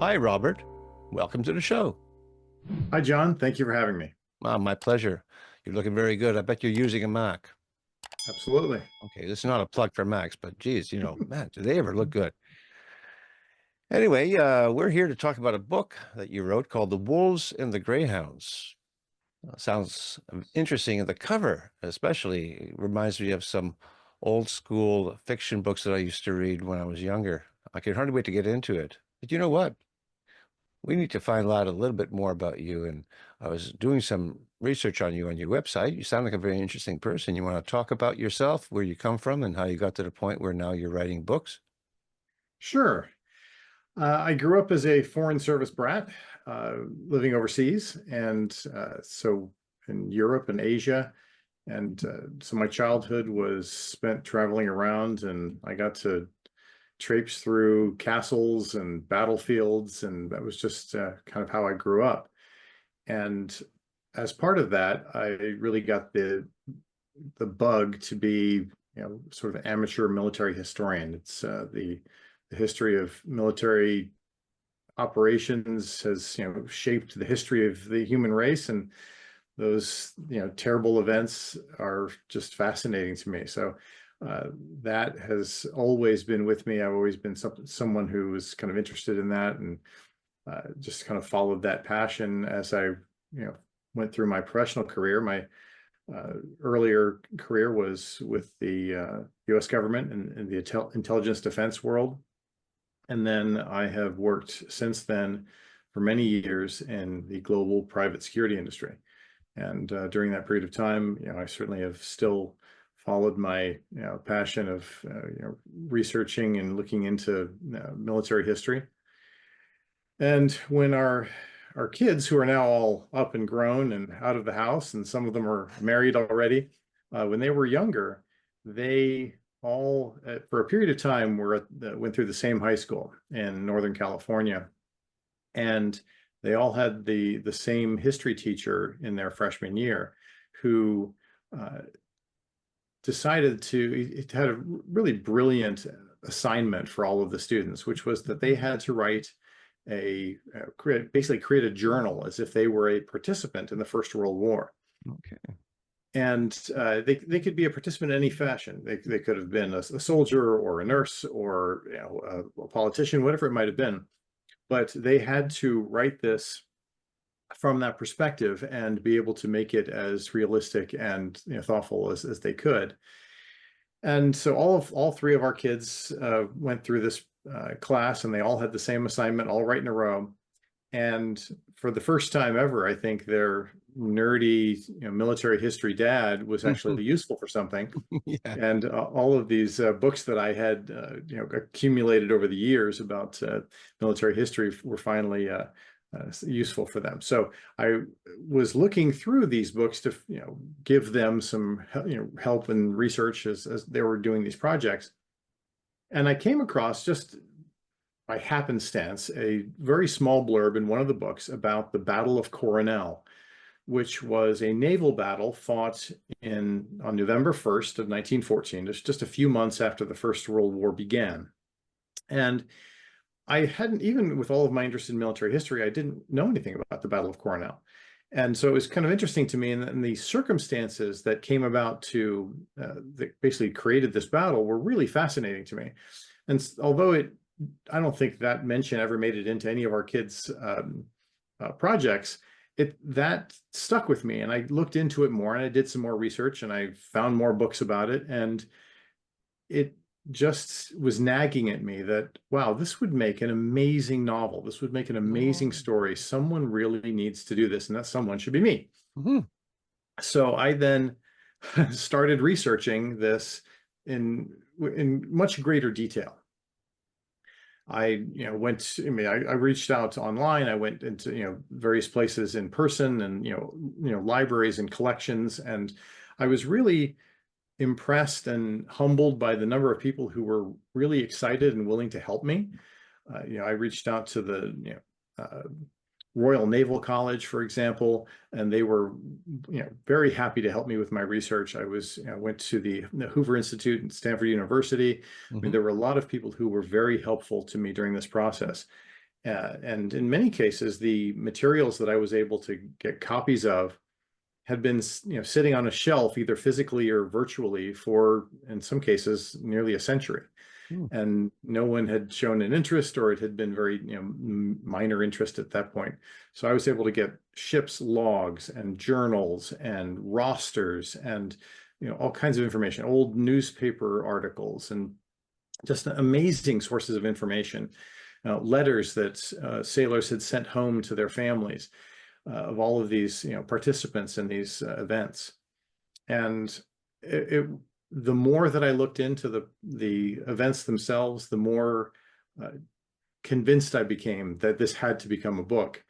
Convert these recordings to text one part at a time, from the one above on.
Hi, Robert. Welcome to the show. Hi, John. Thank you for having me. My pleasure. You're looking very good. I bet you're using a Mac. Absolutely. Okay, this is not a plug for Macs, but geez, man, do they ever look good? Anyway, we're here to talk about a book that you wrote called The Wolves and the Greyhounds. Sounds interesting. And the cover, especially, reminds me of some old school fiction books that I used to read when I was younger. I can hardly wait to get into it. But you know what? We need to find out a little bit more about you. And I was doing some research on you on your website. You sound like a very interesting person. You want to talk about yourself, where you come from, and how you got to the point where now you're writing books? Sure. I grew up as a foreign service brat, living overseas, and so in Europe and Asia. And so my childhood was spent traveling around, and I got to traipse through castles and battlefields, and that was just kind of how I grew up. And as part of that, I really got the bug to be, sort of amateur military historian. It's the history of military operations has, shaped the history of the human race, and those, terrible events are just fascinating to me. So uh, that has always been with me. I've always been someone who was kind of interested in that, and just kind of followed that passion as I, went through my professional career. My earlier career was with the U.S. government in the intelligence defense world. And then I have worked since then for many years in the global private security industry. And during that period of time, I certainly have still followed my passion of researching and looking into military history. And when our kids, who are now all up and grown and out of the house, and some of them are married already, when they were younger, they all, for a period of time, went through the same high school in Northern California, and they all had the same history teacher in their freshman year, who uh, decided to, it had a really brilliant assignment for all of the students, which was that they had to write basically create a journal as if they were a participant in the First World War. Okay. And they could be a participant in any fashion. They could have been a soldier or a nurse or a politician, whatever it might have been. But they had to write this from that perspective and be able to make it as realistic and thoughtful as they could. And so all three of our kids went through this class, and they all had the same assignment, all right in a row. And for the first time ever, I think their nerdy, military history dad was actually useful for something. Yeah. And all of these books that I had, accumulated over the years about military history were finally useful for them. So I was looking through these books to, give them some, help and research as they were doing these projects. And I came across, just by happenstance, a very small blurb in one of the books about the Battle of Coronel, which was a naval battle fought on November 1st of 1914, just a few months after the First World War began. And I hadn't, even with all of my interest in military history, I didn't know anything about the Battle of Coronel. And so it was kind of interesting to me, and the circumstances that came about that basically created this battle were really fascinating to me. And although I don't think that mention ever made it into any of our kids' projects, that stuck with me, and I looked into it more, and I did some more research, and I found more books about it, and it just was nagging at me that, wow, this would make an amazing novel. This would make an amazing story. Someone really needs to do this, and that someone should be me. Mhm. So I then started researching this in much greater detail. I reached out online. I went into, various places in person, and, libraries and collections. And I was really impressed and humbled by the number of people who were really excited and willing to help me. I reached out to the, Royal Naval College, for example, and they were, very happy to help me with my research. Went to the Hoover Institute and Stanford University. I mean, Mhm. there were a lot of people who were very helpful to me during this process. And in many cases, the materials that I was able to get copies of had been, sitting on a shelf, either physically or virtually, for, in some cases, nearly a century. Hmm. And no one had shown an interest, or it had been very, minor interest at that point. So I was able to get ships' logs and journals and rosters and, all kinds of information, old newspaper articles, and just amazing sources of information, letters that sailors had sent home to their families, of all of these, participants in these events. And the more that I looked into the events themselves, the more convinced I became that this had to become a book.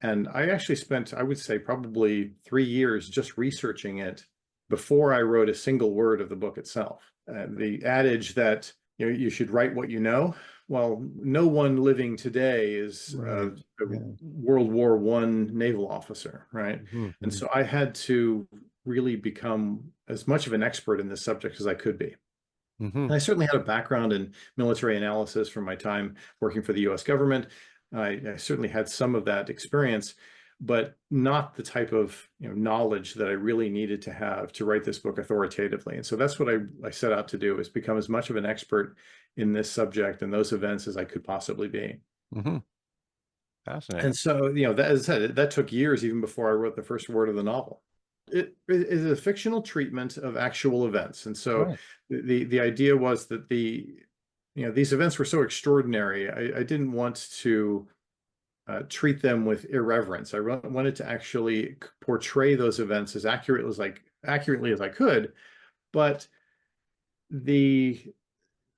And I actually spent, I would say, probably 3 years just researching it before I wrote a single word of the book itself. The adage that, you should write what you know. Well, no one living today is a Right. Yeah. World War I naval officer, right? And Mhm. so I had to really become as much of an expert in this subject as I could be. Mhm. And I certainly had a background in military analysis from my time working for the US government. I certainly had some of that experience, but not the type of, knowledge that I really needed to have to write this book authoritatively. And so that's what I set out to do, is become as much of an expert in this subject and those events as I could possibly be. Mhm. Fascinating. And so, that, as I said, that took years even before I wrote the first word of the novel. It is a fictional treatment of actual events. And so Right. the idea was that these events were so extraordinary. I didn't want to treat them with irreverence. I wanted to actually portray those events as accurately as I could. But the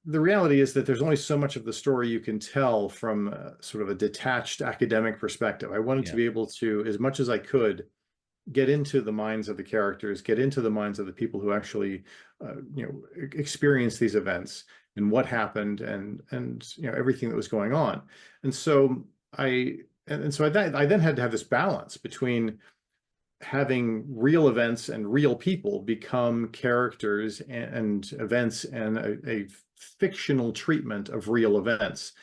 the reality is that there's only so much of the story you can tell from sort of a detached academic perspective. I wanted to Yeah. be able to, as much as I could, get into the minds of the characters, get into the minds of the people who actually, experience these events and what happened, and everything that was going on. And so I then had to have this balance between having real events and real people become characters and events, and a fictional treatment of real events.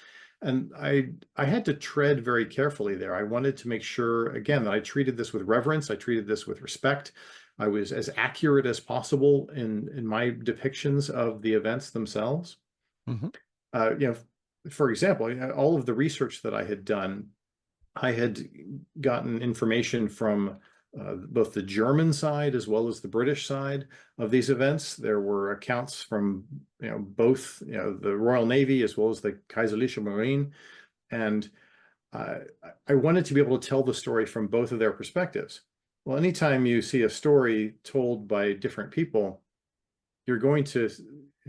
And I had to tread very carefully there. I wanted to make sure, again, that I treated this with reverence. I treated this with respect. I was as accurate as possible in my depictions of the events themselves. Mhm. For example, all of the research that I had done, I had gotten information from both the German side as well as the British side of these events. There were accounts from, both, the Royal Navy as well as the Kaiserliche Marine, and uh, I wanted to be able to tell the story from both of their perspectives. Well, anytime you see a story told by different people, you're going to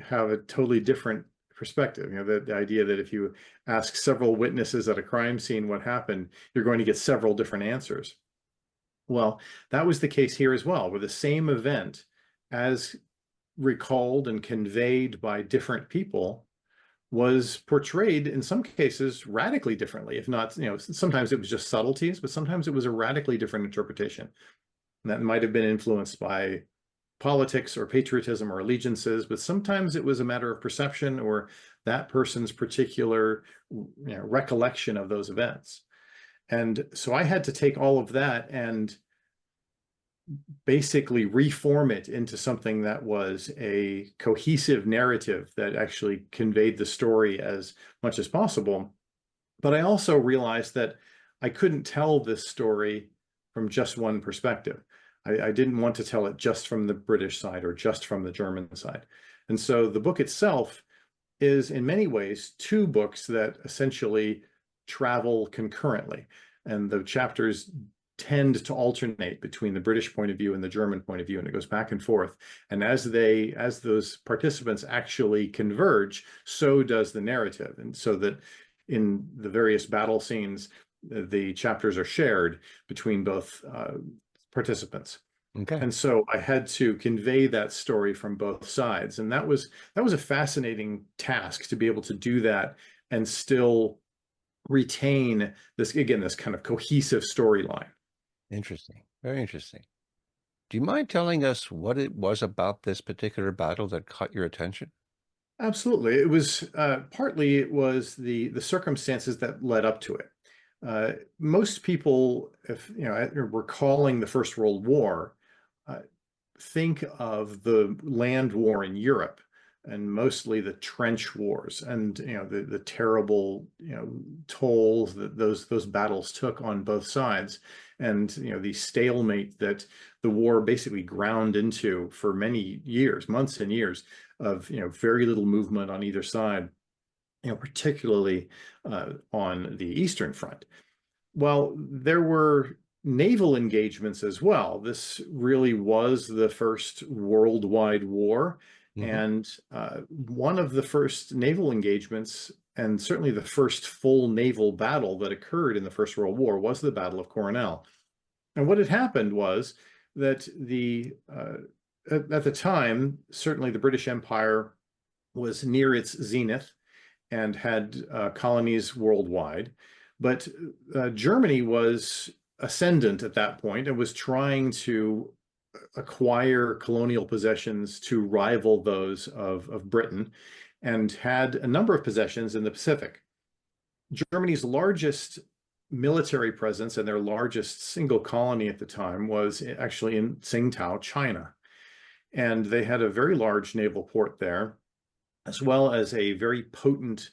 have a totally different perspective. The idea that if you ask several witnesses at a crime scene what happened, you're going to get several different answers. Well, that was the case here as well, where the same event, as recalled and conveyed by different people, was portrayed in some cases radically differently. If not, sometimes it was just subtleties, but sometimes it was a radically different interpretation. And that might have been influenced by politics or patriotism or allegiances, but sometimes it was a matter of perception or that person's particular, recollection of those events. And so I had to take all of that and basically reform it into something that was a cohesive narrative that actually conveyed the story as much as possible. But I also realized that I couldn't tell this story from just one perspective. I didn't want to tell it just from the British side or just from the German side. And so the book itself is in many ways two books that essentially travel concurrently. And the chapters tend to alternate between the British point of view and the German point of view, and it goes back and forth. And as those participants actually converge, so does the narrative. And so that in the various battle scenes, the chapters are shared between both participants. Okay. And so I had to convey that story from both sides. And that was a fascinating task, to be able to do that and still retain this kind of cohesive storyline. Interesting. Very interesting. Do you mind telling us what it was about this particular battle that caught your attention? Absolutely. It was partly it was the circumstances that led up to it. Most people, if you know, recalling the First World War, uh, think of the land war in Europe and mostly the trench wars and the terrible tolls that those battles took on both sides and the stalemate that the war basically ground into for many years, months and years of very little movement on either side, particularly on the Eastern Front. Well, there were naval engagements as well. This really was the first worldwide war. Hmm. And one of the first naval engagements, and certainly the first full naval battle that occurred in the First World War, was the Battle of Coronel. And what had happened was that at the time, certainly the British Empire was near its zenith and had colonies worldwide. But Germany was ascendant at that point and was trying to acquire colonial possessions to rival those of Britain and had a number of possessions in the Pacific. Germany's largest military presence and their largest single colony at the time was actually in Tsingtao, China. And they had a very large naval port there, as well as a very potent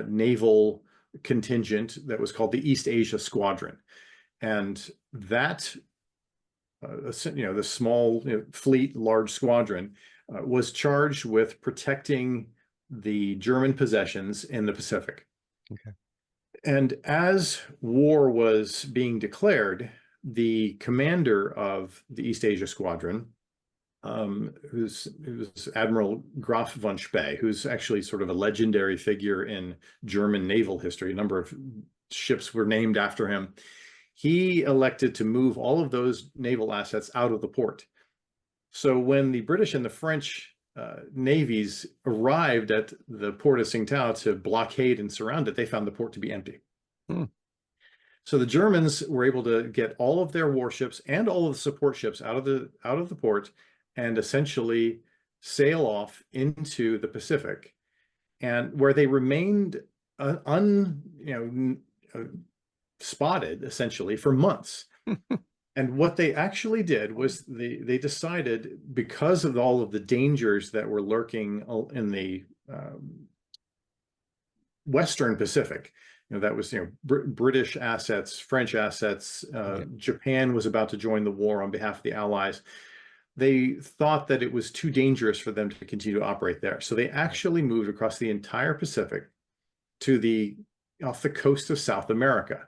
naval contingent that was called the East Asia Squadron. And that, the small fleet, large squadron, was charged with protecting the German possessions in the Pacific. Okay. And as war was being declared, the commander of the East Asia Squadron, who's Admiral Graf von Spee, who's actually sort of a legendary figure in German naval history. A number of ships were named after him. He elected to move all of those naval assets out of the port. So when the British and the French navies arrived at the port of Tsingtao to blockade and surround it, they found the port to be empty. Hmm. So the Germans were able to get all of their warships and all of the support ships out of the port and essentially sail off into the Pacific, and where they remained spotted essentially for months. And what they actually did was they decided, because of all of the dangers that were lurking in the Western Pacific, that was British assets, French assets, Japan was about to join the war on behalf of the Allies. They thought that it was too dangerous for them to continue to operate there. So they actually moved across the entire Pacific to off the coast of South America.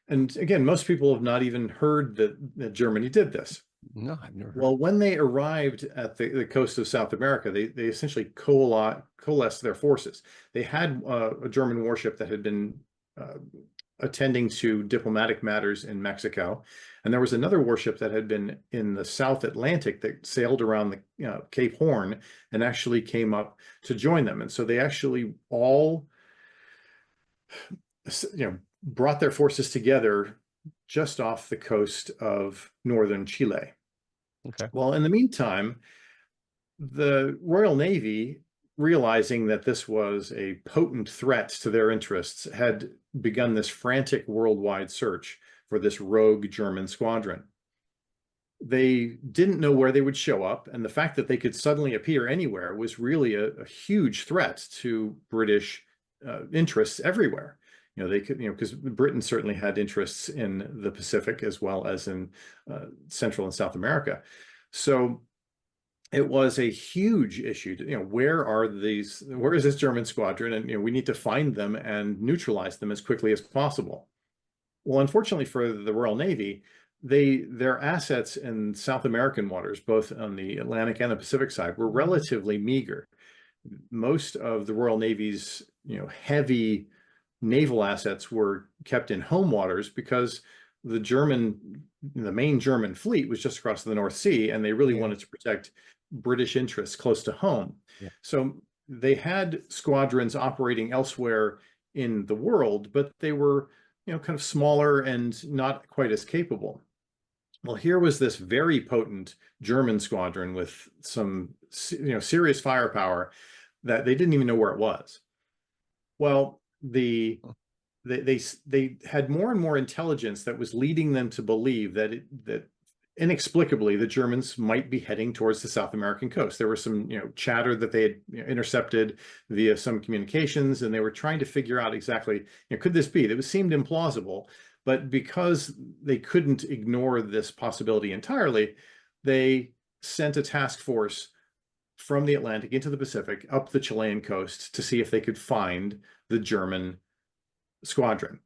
And again, most people have not even heard that Germany did this. No, I've never heard. Well, when they arrived at the coast of South America, they essentially coalesced their forces. They had a German warship that had been attending to diplomatic matters in Mexico. And there was another warship that had been in the South Atlantic that sailed around the Cape Horn and actually came up to join them. And so they actually all brought their forces together just off the coast of northern Chile. Okay. Well, in the meantime, the Royal Navy, realizing that this was a potent threat to their interests, had begun this frantic worldwide search for this rogue German squadron. They didn't know where they would show up, and the fact that they could suddenly appear anywhere was really a huge threat to British interests everywhere. They could, because Britain certainly had interests in the Pacific as well as in Central and South America. So it was a huge issue to, where is this German squadron? And, we need to find them and neutralize them as quickly as possible. Well, unfortunately for the Royal Navy, their assets in South American waters, both on the Atlantic and the Pacific side, were relatively meager. Most of the Royal Navy's, heavy naval assets were kept in home waters because the main German fleet was just across the North Sea, and they really wanted to protect British interests close to home. Yeah. So they had squadrons operating elsewhere in the world, but they were, kind of smaller and not quite as capable. Well, here was this very potent German squadron with some, serious firepower that they didn't even know where it was. Well, they had more and more intelligence that was leading them to believe that inexplicably the Germans might be heading towards the South American coast. There was some chatter that they had intercepted via some communications, and they were trying to figure out exactly could this be? It seemed implausible, but because they couldn't ignore this possibility entirely, they sent a task force from the Atlantic into the Pacific up the Chilean coast to see if they could find the German squadron.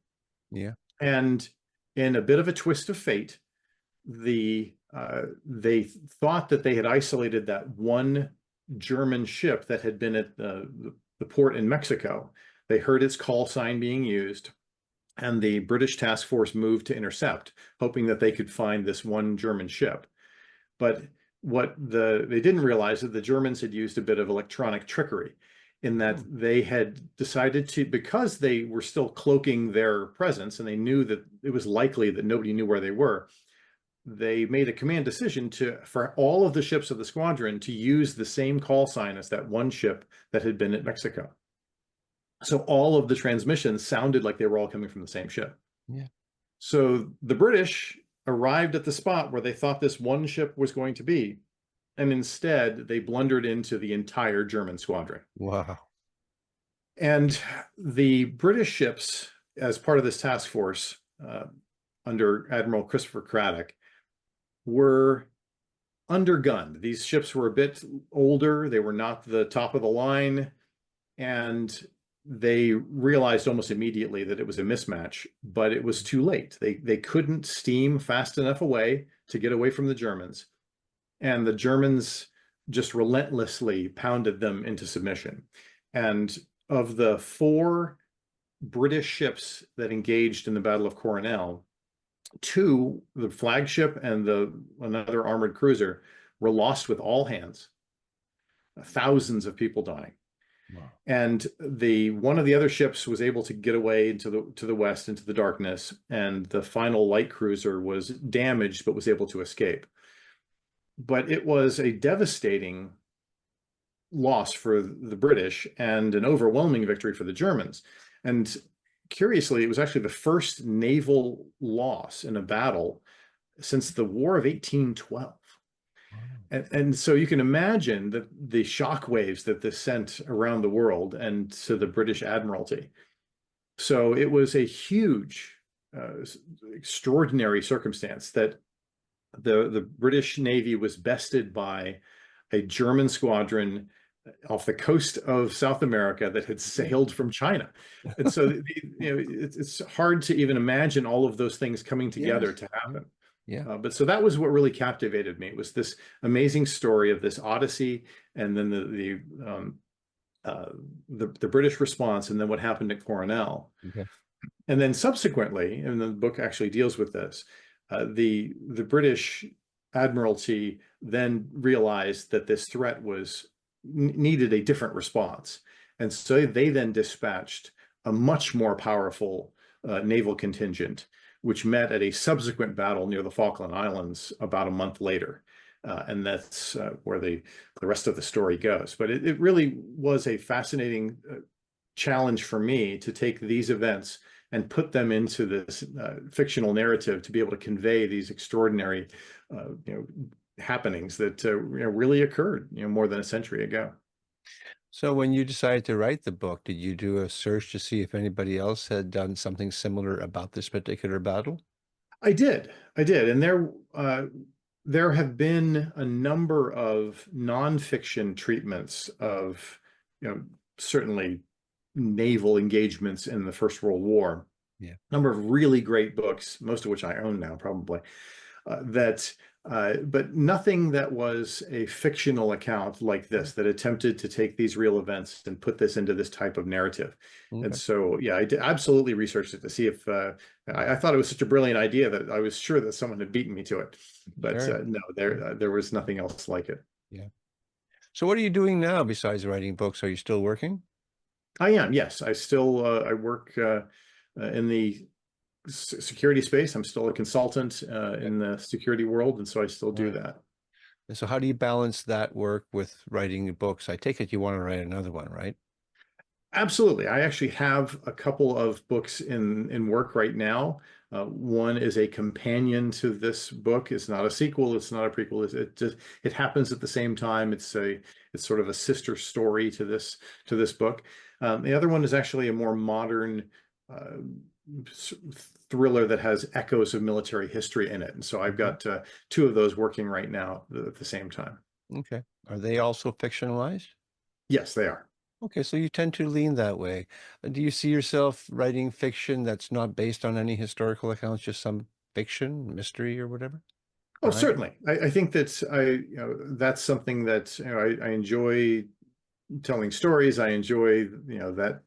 Yeah. And in a bit of a twist of fate, they thought that they had isolated that one German ship that had been at the port in Mexico. They heard its call sign being used, and the British task force moved to intercept, hoping that they could find this one German ship. But they didn't realize that the Germans had used a bit of electronic trickery, in that they had decided to, because they were still cloaking their presence and they knew that it was likely that nobody knew where they were, they made a command decision for all of the ships of the squadron to use the same call sign as that one ship that had been at Mexico. So all of the transmissions sounded like they were all coming from the same ship. Yeah. So the British arrived at the spot where they thought this one ship was going to be, and instead they blundered into the entire German squadron. Wow. And the British ships, as part of this task force under Admiral Christopher Craddock, were undergunned. These ships were a bit older. They were not the top of the line. And they realized almost immediately that it was a mismatch, but it was too late. They couldn't steam fast enough away to get away from the Germans. And the Germans just relentlessly pounded them into submission. And of the 4 British ships that engaged in the Battle of Coronel, 2, the flagship and another armored cruiser, were lost with all hands. Thousands of people dying. Wow. And one of the other ships was able to get away to the west into the darkness, and the final light cruiser was damaged but was able to escape. But it was a devastating loss for the British and an overwhelming victory for the Germans. And curiously, it was actually the first naval loss in a battle since the War of 1812. And so you can imagine the shockwaves that this sent around the world and to the British Admiralty. So it was a huge, extraordinary circumstance that the British Navy was bested by a German squadron off the coast of South America that had sailed from China. And so it's hard to even imagine all of those things coming together to happen. Yeah. But so that was what really captivated me. It was this amazing story of this odyssey, and then the British response, and then what happened at Coronel. Okay. And then subsequently, and the book actually deals with this, the British Admiralty then realized that this threat needed a different response. And so they then dispatched a much more powerful naval contingent, which met at a subsequent battle near the Falkland Islands about a month later. And that's where the rest of the story goes. But it really was a fascinating challenge for me to take these events and put them into this fictional narrative to be able to convey these extraordinary happenings that really occurred more than a century ago. So when you decided to write the book, did you do a search to see if anybody else had done something similar about this particular battle? I did, and there have been a number of nonfiction treatments of certainly naval engagements in the First World War. Yeah. A number of really great books, most of which I own now, probably, but nothing that was a fictional account like this that attempted to take these real events and put this into this type of narrative. Okay. And so, yeah, I absolutely researched it to see if I thought it was such a brilliant idea that I was sure that someone had beaten me to it. But Sure. no, there was nothing else like it. Yeah. So what are you doing now besides writing books? Are you still working? I am, yes. I still I work in the security space. I'm still a consultant in the security world, and so I still do that. And so how do you balance that work with writing books? I take it you want to write another one, right? Absolutely. I actually have a couple of books in work right now. One is a companion to this book. It's not a sequel. It's not a prequel. It just it happens at the same time. It's sort of a sister story to this book. The other one is actually a more modern uh, thriller that has echoes of military history in it. And so I've Mhm. got two of those working right now at the same time. Okay. Are they also fictionalized? Yes, they are. Okay, so you tend to lean that way. Do you see yourself writing fiction that's not based on any historical accounts, just some fiction, mystery, or whatever? Oh, Crime? certainly. I think that that's something that I enjoy telling stories. I enjoy that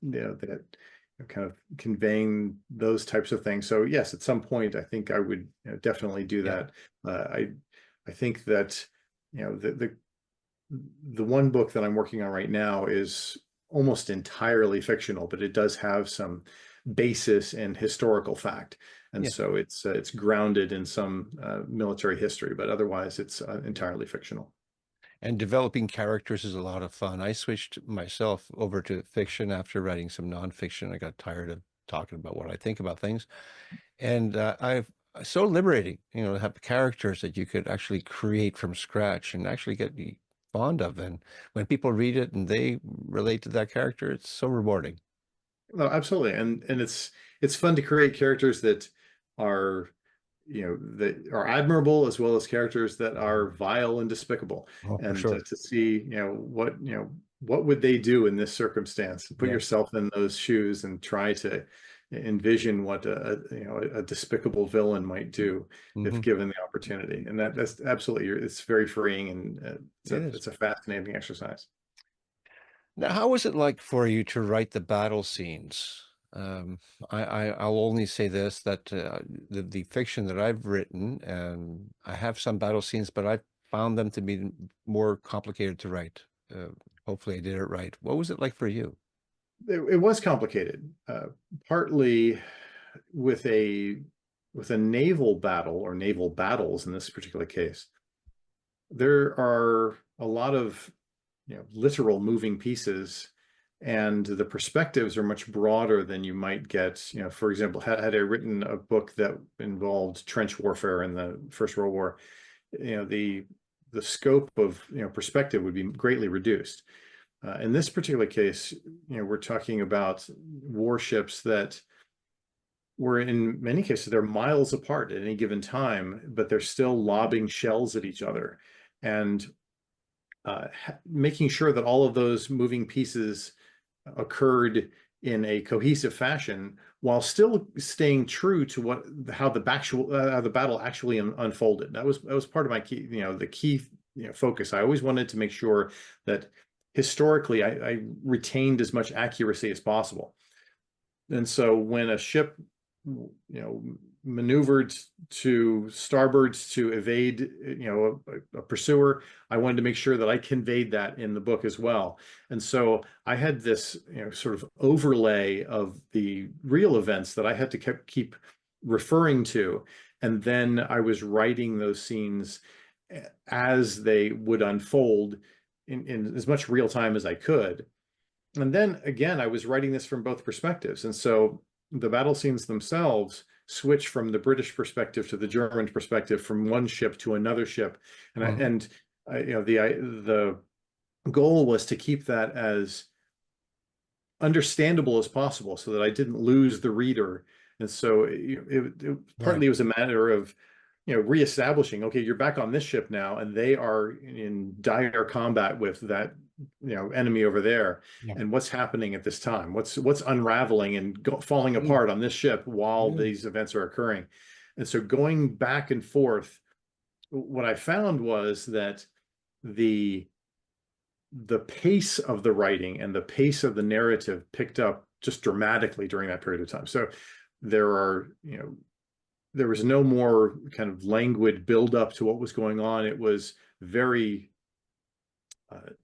kind of conveying those types of things. So yes, at some point, I think I would definitely do Yeah. that. I think that the one book that I'm working on right now is almost entirely fictional, but it does have some basis in historical fact. And Yeah. so it's grounded in some military history, but otherwise it's entirely fictional. And developing characters is a lot of fun. I switched myself over to fiction after writing some nonfiction. I got tired of talking about what I think about things. And I've so liberating, to have characters that you could actually create from scratch and actually get fond of. And when people read it and they relate to that character, it's so rewarding. No, absolutely. And it's fun to create characters that are that are admirable as well as characters that are vile and despicable, Oh, for and sure. to see what would they do in this circumstance. Put Yeah. yourself in those shoes and try to envision what a despicable villain might do if Hmm. given the opportunity. And that's absolutely, it's very freeing, and It is. it's a fascinating exercise. Now, how was it like for you to write the battle scenes? Um, I'll only say this, that the fiction that I've written, I have some battle scenes, but I've found them to be more complicated to write. Uh, Hopefully I did it right. What was it like for you? It was complicated, partly with a naval battle or naval battles in this particular case. There are a lot of literal moving pieces, and the perspectives are much broader than you might get. For example, had I written a book that involved trench warfare in the First World War, the scope of perspective would be greatly reduced. In this particular case, we're talking about warships that were, in many cases, they're miles apart at any given time, but they're still lobbing shells at each other. And making sure that all of those moving pieces occurred in a cohesive fashion while still staying true to how the battle actually unfolded. That was part of my key, the key focus. I always wanted to make sure that historically I retained as much accuracy as possible. And so when a ship, maneuvered to starboard to evade, a pursuer, I wanted to make sure that I conveyed that in the book as well. And so I had this, sort of overlay of the real events that I had to keep referring to. And then I was writing those scenes as they would unfold in as much real time as I could. And then again, I was writing this from both perspectives. And so the battle scenes themselves switch from the British perspective to the German perspective, from one ship to another ship. And Mhm. the goal was to keep that as understandable as possible so that I didn't lose the reader. And so Right. partly it was a matter of reestablishing, okay, you're back on this ship now, and they are in dire combat with that enemy over there. Yeah. And what's happening at this time? What's unraveling and falling Mm. apart on this ship while Yeah. these events are occurring? And so going back and forth, what I found was that the the pace of the writing and the pace of the narrative picked up just dramatically during that period of time. So there are, there was no more kind of languid build up to what was going on. It was very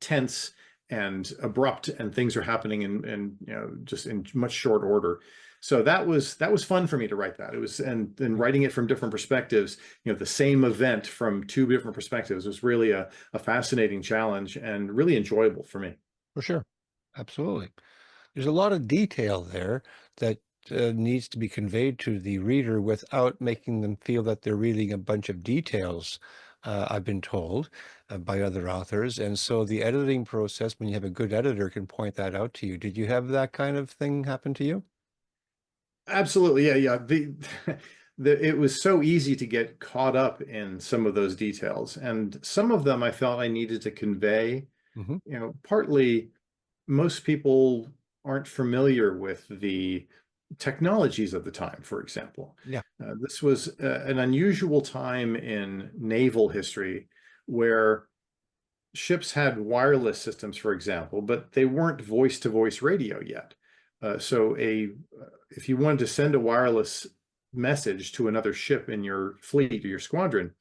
tense and abrupt, and things are happening in just in much short order. So that was fun for me to write that. It was, and writing it from different perspectives, the same event from two different perspectives was really a fascinating challenge and really enjoyable for me. For sure. Absolutely. There's a lot of detail there that needs to be conveyed to the reader without making them feel that they're reading a bunch of details, I've been told by other authors. And so the editing process, when you have a good editor, can point that out to you. Did you have that kind of thing happen to you? Absolutely. Yeah, yeah. It was so easy to get caught up in some of those details. And some of them I felt I needed to convey. Hmm. Partly most people aren't familiar with the technologies of the time, for example. Yeah. This was an unusual time in naval history where ships had wireless systems, for example, but they weren't voice-to-voice radio yet. So if you wanted to send a wireless message to another ship in your fleet or your squadron,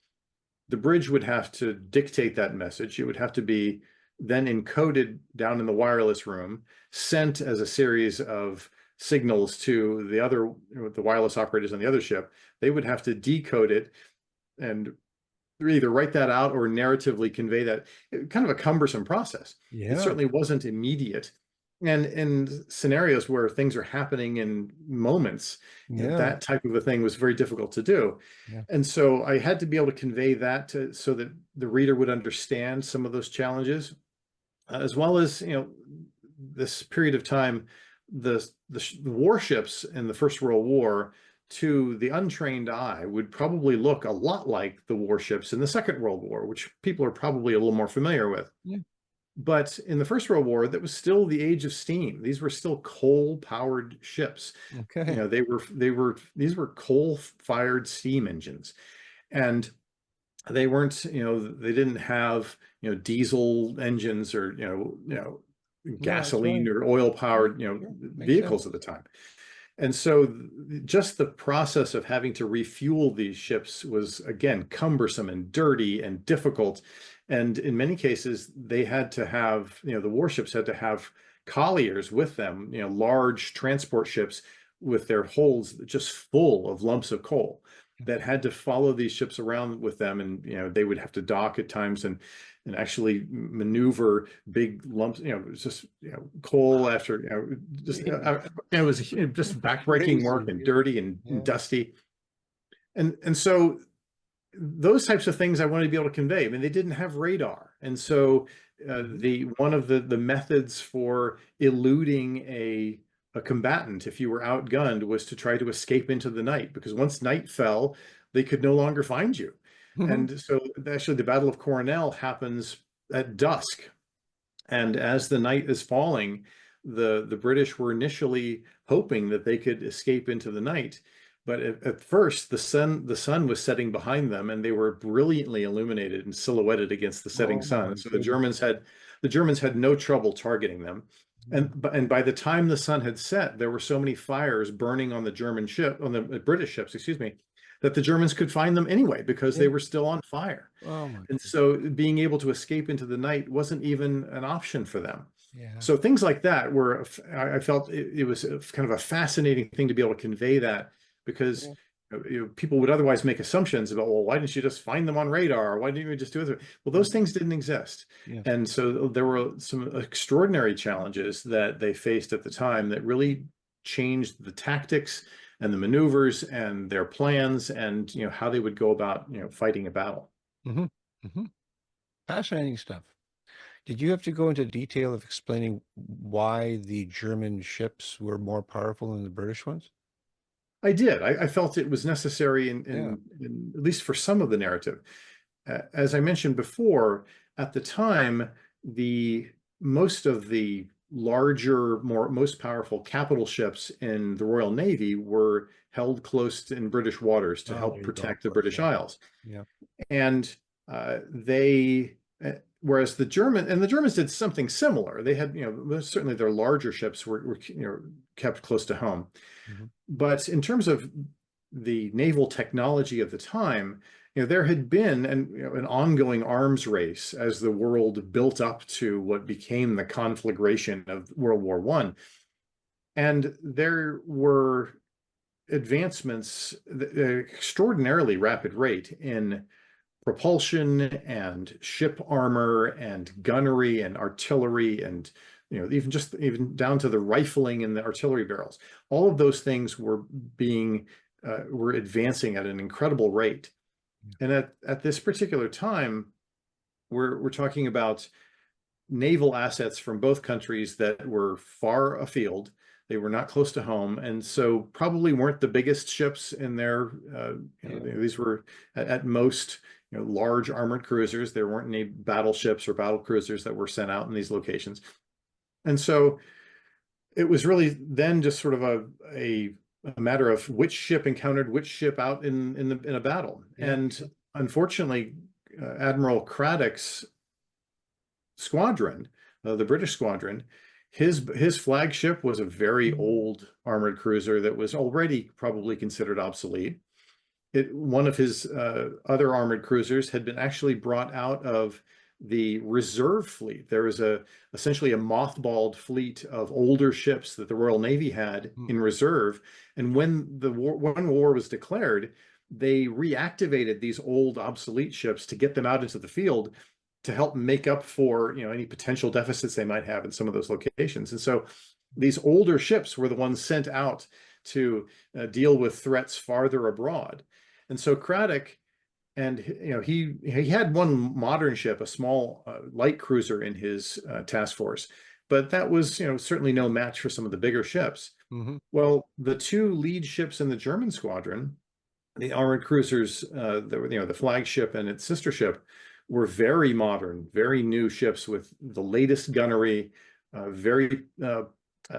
the bridge would have to dictate that message. It would have to be then encoded down in the wireless room, sent as a series of signals to the wireless operators on the other ship. They would have to decode it and either write that out or narratively convey that. Kind of a cumbersome process. It Yeah. certainly wasn't immediate. And in scenarios where things are happening in moments, Yeah. that type of a thing was very difficult to do. Yeah. And so I had to be able to convey that so that the reader would understand some of those challenges, as well as, this period of time, the warships in the First World War to the untrained eye would probably look a lot like the warships in the Second World War, which people are probably a little more familiar with. Yeah. But in the First World War, that was still the age of steam. These were still coal-powered ships. Okay. These were coal-fired steam engines, and they weren't, they didn't have, diesel engines or, No, that's right. gasoline or oil-powered, Yeah. Makes sense. vehicles at the time. And so just the process of having to refuel these ships was, again, cumbersome and dirty and difficult. And in many cases, they had to have, the warships had to have colliers with them, large transport ships with their holds just full of lumps of coal that had to follow these ships around with them. And, they would have to dock at times and actually maneuver big lumps, just, coal after, just, it was just backbreaking work and Crazy. dirty and Yeah. dusty. And so those types of things I wanted to be able to convey. I mean, they didn't have radar. And so Mhm. the one of the methods for eluding a combatant, if you were outgunned, was to try to escape into the night, because once night fell, they could no longer find you. Mhm. And so actually the Battle of Coronel happens at dusk. And as the night is falling, the British were initially hoping that they could escape into the night. But at first, the sun was setting behind them, and they were brilliantly illuminated and silhouetted against the setting Oh sun. my And so goodness. the Germans had no trouble targeting them. Yeah. And by the time the sun had set, there were so many fires burning on the British ships, excuse me, that the Germans could find them anyway because Yeah. they were still on fire. Oh my And goodness. so being able to escape into the night wasn't even an option for them. Yeah. So things like that were, I felt it was kind of a fascinating thing to be able to convey that, because Yeah. people would otherwise make assumptions about, well, why didn't you just find them on radar? Why didn't you just do it? Well, those things didn't exist. Yeah. And so there were some extraordinary challenges that they faced at the time that really changed the tactics and the maneuvers and their plans and, how they would go about, fighting a battle. Hmm. Hmm. Fascinating stuff. Did you have to go into detail of explaining why the German ships were more powerful than the British ones? I did. I felt it was necessary Yeah. in at least for some of the narrative. As I mentioned before, at the time, the most of the larger, most powerful capital ships in the Royal Navy were held close in British waters to Oh, help there you go. Of protect the course. British Yeah. Isles. Yeah. And whereas the Germans did something similar. They had, certainly their larger ships were kept close to home. Hmm. But in terms of the naval technology of the time, there had been an ongoing arms race as the world built up to what became the conflagration of World War I. And there were advancements at an extraordinarily rapid rate in propulsion and ship armor and gunnery and artillery, and even down to the rifling and the artillery barrels. All of those things were advancing at an incredible rate. And at this particular time, we're talking about naval assets from both countries that were far afield. They were not close to home, and so probably weren't the biggest ships in their, these were at most, large armored cruisers. There weren't any battleships or battle cruisers that were sent out in these locations. And so it was really then just sort of a matter of which ship encountered which ship out in a battle. Yeah. And unfortunately, Admiral Craddock's squadron, the British squadron, his flagship was a very old armored cruiser that was already probably considered obsolete. One of his other armored cruisers had been actually brought out of the reserve fleet. There was essentially a mothballed fleet of older ships that the Royal Navy had in reserve. And when war was declared, they reactivated these old obsolete ships to get them out into the field to help make up for any potential deficits they might have in some of those locations. And so these older ships were the ones sent out to deal with threats farther abroad. And so Craddock, and he had one modern ship, a small light cruiser in his task force, but that was certainly no match for some of the bigger ships. Well, the two lead ships in the German squadron, the armored cruisers, the flagship and its sister ship, were very modern, very new ships with the latest gunnery, very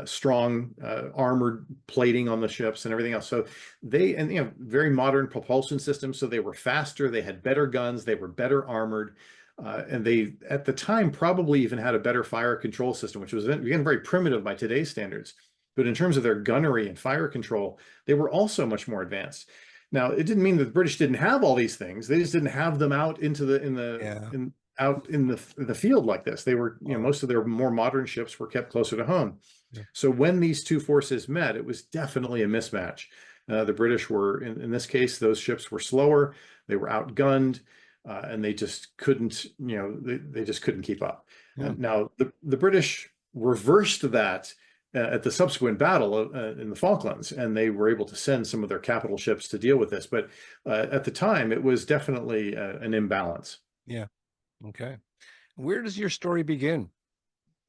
strong armored plating on the ships and everything else. So very modern propulsion systems. So they were faster, they had better guns, they were better armored. And they, at the time, probably even had a better fire control system, which was, again, very primitive by today's standards. But in terms of their gunnery and fire control, they were also much more advanced. Now, it didn't mean that the British didn't have all these things. They just didn't have them out into out in the field like this. They were, most of their more modern ships were kept closer to home. Yeah. So when these two forces met, it was definitely a mismatch. The British were, in this case, those ships were slower. They were outgunned, and they just couldn't, they just couldn't keep up. Yeah. Now, the British reversed that at the subsequent battle in the Falklands, and they were able to send some of their capital ships to deal with this. But at the time, it was definitely an imbalance. Yeah. Okay. Where does your story begin?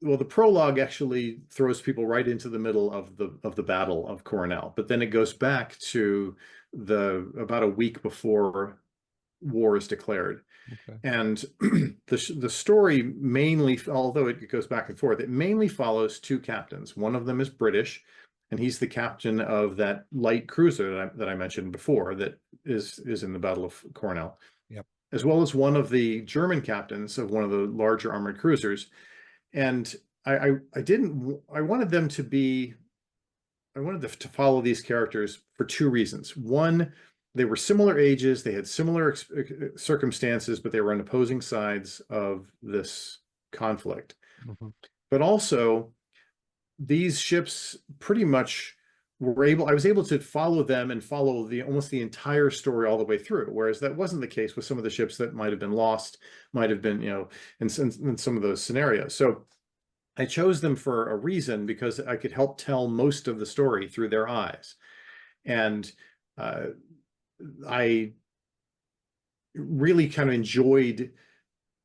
Well, the prologue actually throws people right into the middle of the Battle of Coronel, but then it goes back to about a week before war is declared. Okay. And the story mainly, although it goes back and forth, it mainly follows two captains. One of them is British, and he's the captain of that light cruiser that I mentioned before that is in the Battle of Coronel. Yep. As well as one of the German captains of one of the larger armored cruisers. And I wanted to follow these characters for two reasons. One, they were similar ages, they had similar circumstances, but they were on opposing sides of this conflict. But also, these ships pretty much I was able to follow them and follow almost the entire story all the way through, whereas that wasn't the case with some of the ships that might have been lost, might have been, in some of those scenarios. So I chose them for a reason, because I could help tell most of the story through their eyes. And I really kind of enjoyed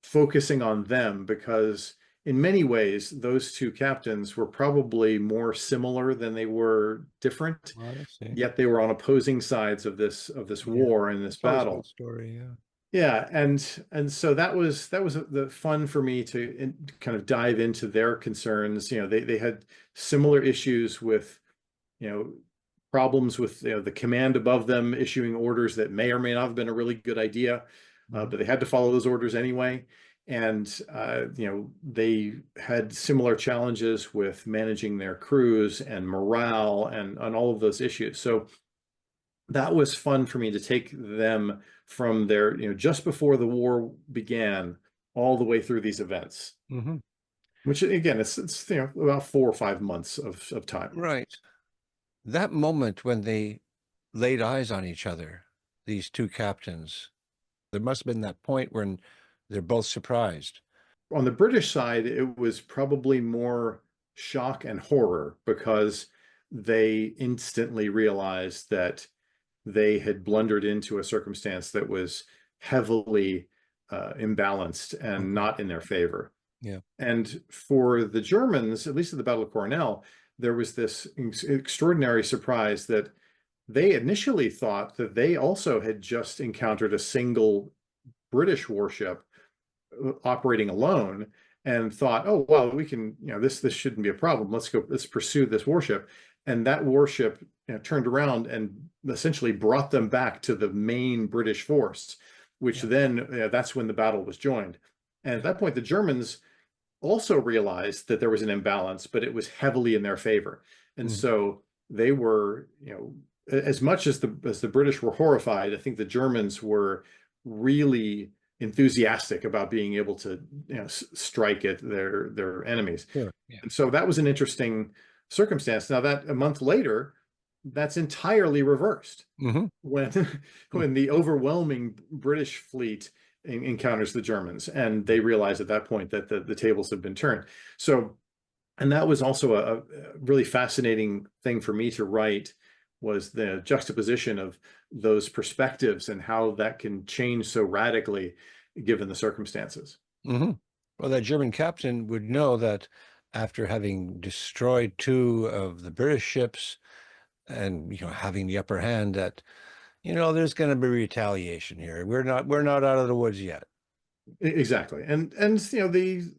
focusing on them, because in many ways, those two captains were probably more similar than they were different. Yet they were on opposing sides of this war and this battle. Story, yeah. Yeah, and so that was the fun for me to kind of dive into their concerns. They had similar issues with, problems with the command above them issuing orders that may or may not have been a really good idea, but they had to follow those orders anyway. And they had similar challenges with managing their crews and morale and all of those issues. So that was fun for me to take them from their, just before the war began, all the way through these events. Which again, it's about 4 or 5 months of time. Right. That moment when they laid eyes on each other, these two captains, there must have been that point when they're both surprised. On the British side, it was probably more shock and horror because they instantly realized that they had blundered into a circumstance that was heavily imbalanced and Mhm. not in their favor. Yeah. And for the Germans, at least at the Battle of Coronel, there was this extraordinary surprise that they initially thought that they also had just encountered a single British warship operating alone and thought, oh, well, we can, this shouldn't be a problem. Let's pursue this warship. And that warship turned around and essentially brought them back to the main British force, which Yeah. then that's when the battle was joined. And at Yeah. that point, the Germans also realized that there was an imbalance, but it was heavily in their favor. And Mhm. so they were, as much as the British were horrified, I think the Germans were really enthusiastic about being able to, strike at their enemies. Sure. Yeah. And so that was an interesting circumstance. Now that a month later, that's entirely reversed Hmm. when when the overwhelming British fleet encounters the Germans, and they realize at that point that the tables have been turned. So, and that was also a really fascinating thing for me to write, was the juxtaposition of those perspectives and how that can change so radically given the circumstances. Hmm. Well, that German captain would know that after having destroyed two of the British ships and having the upper hand, that there's going to be retaliation here. We're not out of the woods yet. Exactly. And the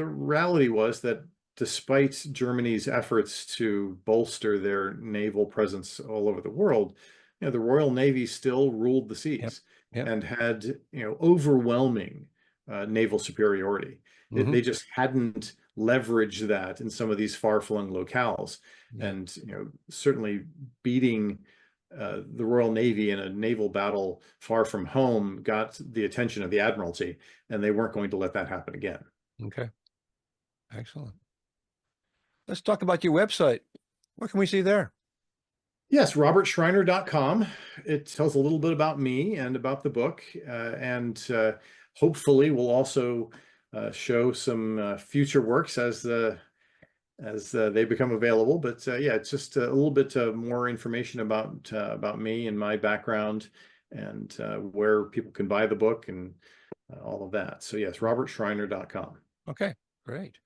reality was that despite Germany's efforts to bolster their naval presence all over the world, the Royal Navy still ruled the Yep. seas Yep. and had, overwhelming naval superiority. Hmm. They just hadn't leveraged that in some of these far-flung locales. Yeah. And, certainly beating the Royal Navy in a naval battle far from home got the attention of the Admiralty, and they weren't going to let that happen again. Okay. Excellent. Let's talk about your website. What can we see there? Yes, robertschreiner.com. It tells a little bit about me and about the book, and hopefully we'll also show some future works as they become available. But yeah, it's just a little bit more information about me and my background, and where people can buy the book and all of that. So yes, robertschreiner.com. Okay, great.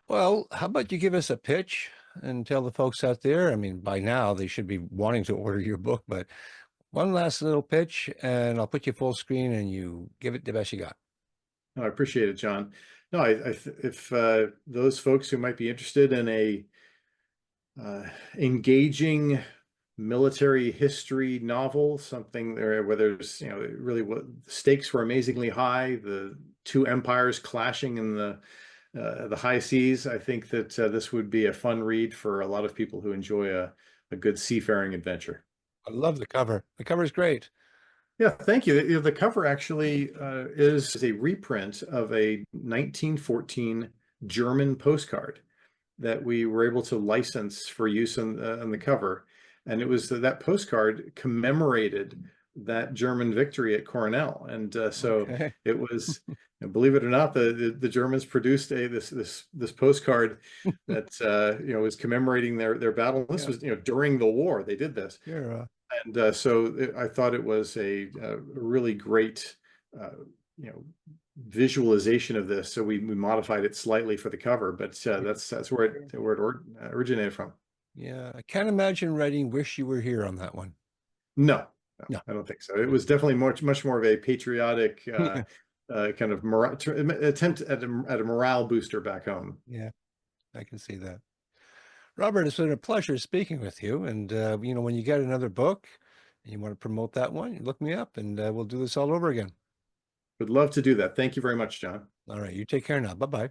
Well, how about you give us a pitch and tell the folks out there? I mean, by now they should be wanting to order your book, but one last little pitch and I'll put you full screen and you give it the best you got. No, I appreciate it, John. No, if those folks who might be interested in a engaging military history novel, something there where there's, really what stakes were amazingly high, the two empires clashing in the high seas. I think that this would be a fun read for a lot of people who enjoy a good seafaring adventure. I love the cover. The cover is great. Yeah, thank you. The cover actually is a reprint of a 1914 German postcard that we were able to license for use on the cover. And it was that postcard commemorated that German victory at Coronel. And so Okay. it was, believe it or not, the Germans produced this postcard that was commemorating their battle. This Yeah, was during the war they did this. sure. And I thought it was a really great uh, you know visualization of this. So we modified it slightly for the cover, but that's where it originated from. Yeah, I can't imagine writing "Wish You Were Here" on that one. No, no, No. I don't think so. It was definitely much more of a patriotic kind of attempt at a morale booster back home. Yeah, I can see that. Robert, it's been a pleasure speaking with you. And, when you get another book and you want to promote that one, look me up and we'll do this all over again. Would love to do that. Thank you very much, John. All right. You take care now. Bye-bye.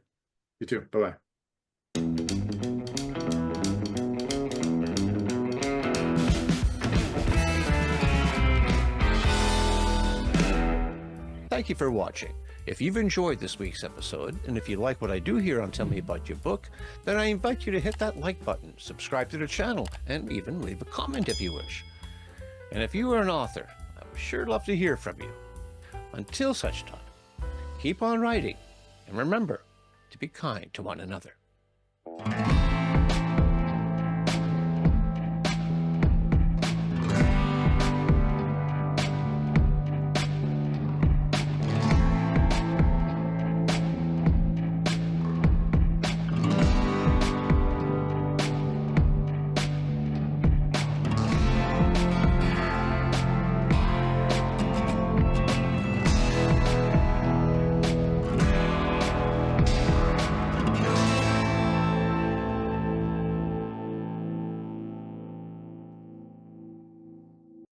You too. Bye-bye. Thank you for watching. If you've enjoyed this week's episode, and if you like what I do here on Tell Me About Your Book, then I invite you to hit that like button, subscribe to the channel, and even leave a comment if you wish. And if you are an author, I would sure love to hear from you. Until such time, keep on writing, and remember to be kind to one another.